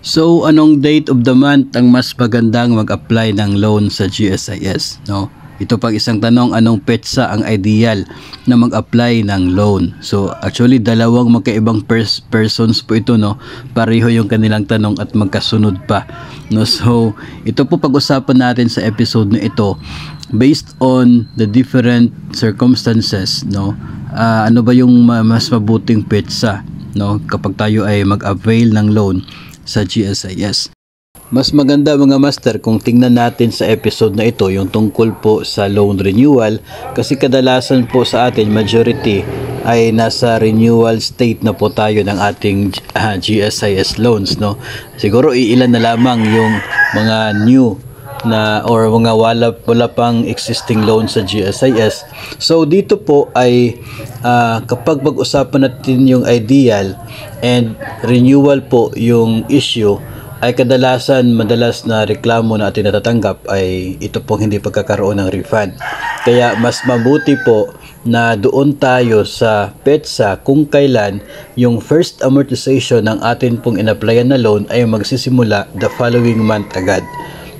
So, anong date of the month ang mas magandang mag-apply ng loan sa GSIS? No? Ito pang isang tanong, anong petsa ang ideal na mag-apply ng loan? So, actually, dalawang magkaibang persons po ito, no? Pareho yung kanilang tanong at magkasunod pa. No? So, ito po pag-usapan natin sa episode na ito based on the different circumstances, no? Ano ba yung mas mabuting petsa, no? Kapag tayo ay mag-avail ng loan sa GSIS. Mas maganda mga master kung tingnan natin sa episode na ito yung tungkol po sa loan renewal, kasi kadalasan po sa atin majority ay nasa renewal state na po tayo ng ating GSIS loans, no? Siguro iilan na lamang yung mga new na or mga wala pang existing loan sa GSIS. So dito po ay kapag pag-usapan natin yung ideal and renewal po yung issue, ay madalas na reklamo na ating natatanggap ay ito pong hindi pagkakaroon ng refund. Kaya mas mabuti po na doon tayo sa petsa kung kailan yung first amortization ng atin pong in-applyan na loan ay magsisimula the following month agad.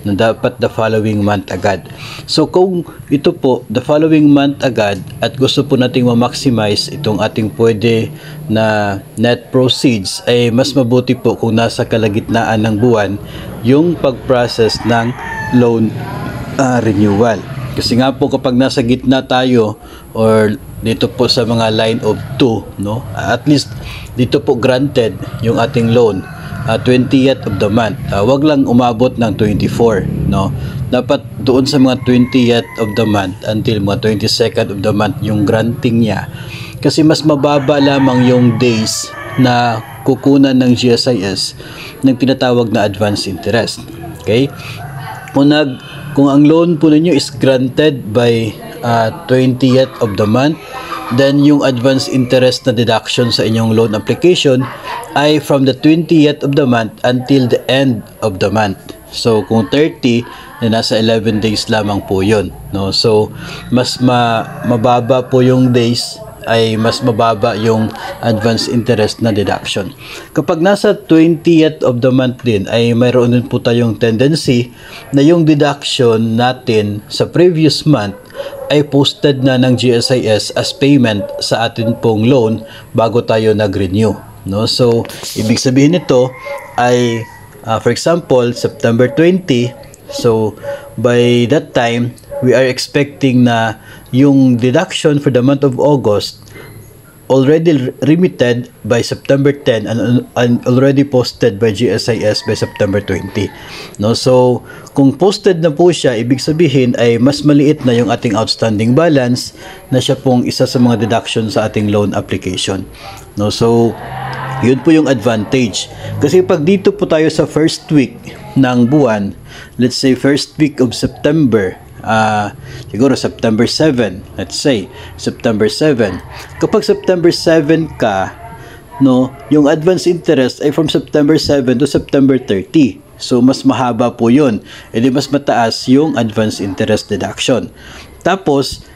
Dapat the following month agad. So kung ito po the following month agad at gusto po nating ma-maximize itong ating pwede na net proceeds, ay mas mabuti po kung nasa kalagitnaan ng buwan yung pag-process ng loan renewal. Kasi nga po kapag nasa gitna tayo or dito po sa mga line of 2, no, at least dito po granted yung ating loan 20th of the month, wag lang umabot ng 24, no? Dapat doon sa mga 20th of the month until mga 22nd of the month yung granting niya, kasi mas mababa lamang yung days na kukunan ng GSIS ng tinatawag na advance interest. Okay, kung ang loan po ninyo is granted by 20th of the month, then yung advance interest na deduction sa inyong loan application ay from the 20th of the month until the end of the month. So kung 30, na nasa 11 days lamang po yun, no? So mas mababa po yung days, ay mas mababa yung advance interest na deduction. Kapag nasa 20th of the month din, ay mayroon din po tayong tendency na yung deduction natin sa previous month ay posted na ng GSIS as payment sa atin pong loan bago tayo nag-renew, no? So ibig sabihin nito ay for example September 20, so by that time we are expecting na yung deduction for the month of August already remitted by September 10 and already posted by GSIS by September 20, no? So kung posted na po siya, ibig sabihin ay mas maliit na yung ating outstanding balance na siya pong isa sa mga deduction sa ating loan application, no? So yun po yung advantage, kasi pag dito po tayo sa first week ng buwan, let's say first week of September, siguro September 7, let's say September 7, kapag September 7 ka, no, yung advance interest ay from September 7 to September 30. So mas mahaba po yun, edi mas mataas yung advance interest deduction. Tapos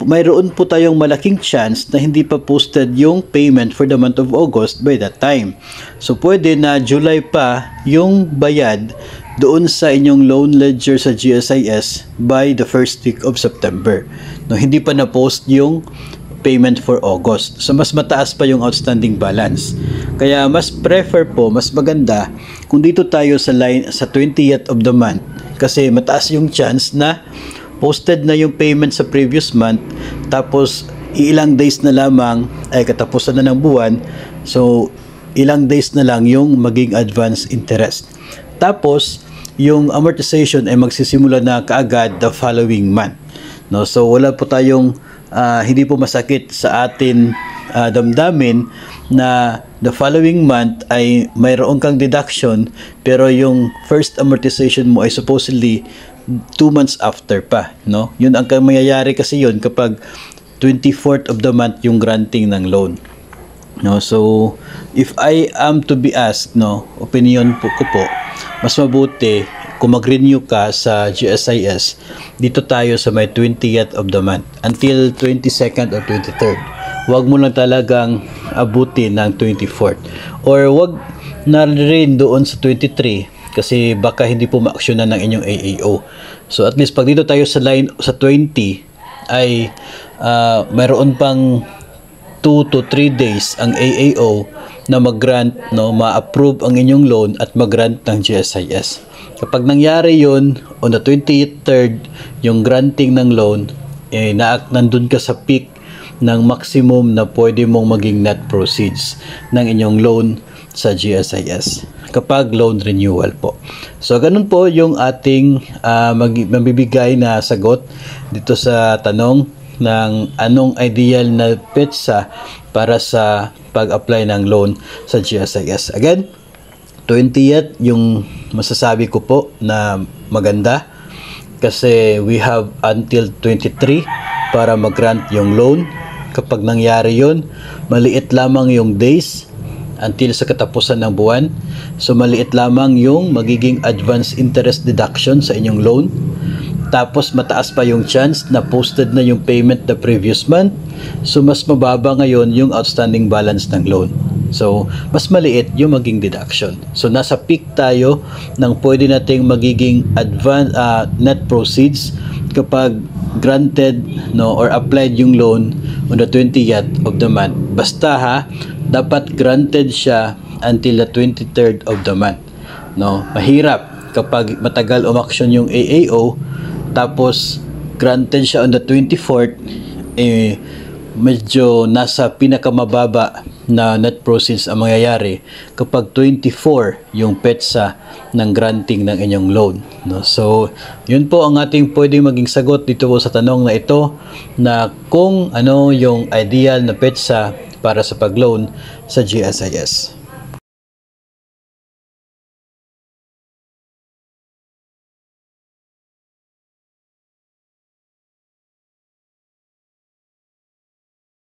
mayroon po tayong malaking chance na hindi pa posted yung payment for the month of August by that time. So pwede na July pa yung bayad doon sa inyong loan ledger sa GSIS by the first week of September, no? Hindi pa na-post yung payment for August. So mas mataas pa yung outstanding balance. Kaya mas maganda kung dito tayo sa 20th of the month, kasi mataas yung chance na posted na yung payment sa previous month, tapos ilang days na lamang ay katapusan na ng buwan, so ilang days na lang yung maging advance interest. Tapos yung amortization ay magsisimula na kaagad the following month, no? So wala po tayong hindi po masakit sa atin damdamin na the following month ay mayroon kang deduction, pero yung first amortization mo ay supposedly 2 months after pa, no? Yun ang mangyayari kasi yun kapag 24th of the month yung granting ng loan, no? So if I am to be asked, no, opinion ko po, mas mabuti kung mag-renew ka sa GSIS, dito tayo sa may 20th of the month until 22nd or 23rd. Huwag mo lang talagang abutin ng 24th, or wag na rin doon sa 23 kasi baka hindi po ma-actionan ng inyong AAO. So at least pag dito tayo sa line sa 20 ay mayroon pang 2 to 3 days ang AAO na mag-grant, no, ma-approve ang inyong loan at mag-grant ng GSIS. Kapag nangyari yun, on the 23rd, yung granting ng loan, nandun ka sa peak ng maximum na pwede mong maging net proceeds ng inyong loan sa GSIS kapag loan renewal po. So ganun po yung ating mabibigay na sagot dito sa tanong ng anong ideal na petsa para sa pag-apply ng loan sa GSIS. Again, 20th yung masasabi ko po na maganda kasi we have until 23 para mag-grant yung loan. Kapag nangyari yun, maliit lamang yung days until sa katapusan ng buwan. So maliit lamang yung magiging advance interest deduction sa inyong loan. Tapos mataas pa yung chance na posted na yung payment the previous month. So mas mababa ngayon yung outstanding balance ng loan. So mas maliit yung maging deduction. So nasa peak tayo ng pwede nating magiging advance net proceeds kapag granted, no, or applied yung loan on the 20th of the month. Basta dapat granted siya until the 23rd of the month. No, mahirap kapag matagal umaksyon yung AAO tapos granted siya on the 24th, medyo nasa pinakamababa na net proceeds ang mangyayari kapag 24 yung petsa ng granting ng inyong loan, no? So yun po ang ating pwedeng maging sagot dito po sa tanong na ito, na kung ano yung ideal na petsa para sa pag-loan sa GSIS.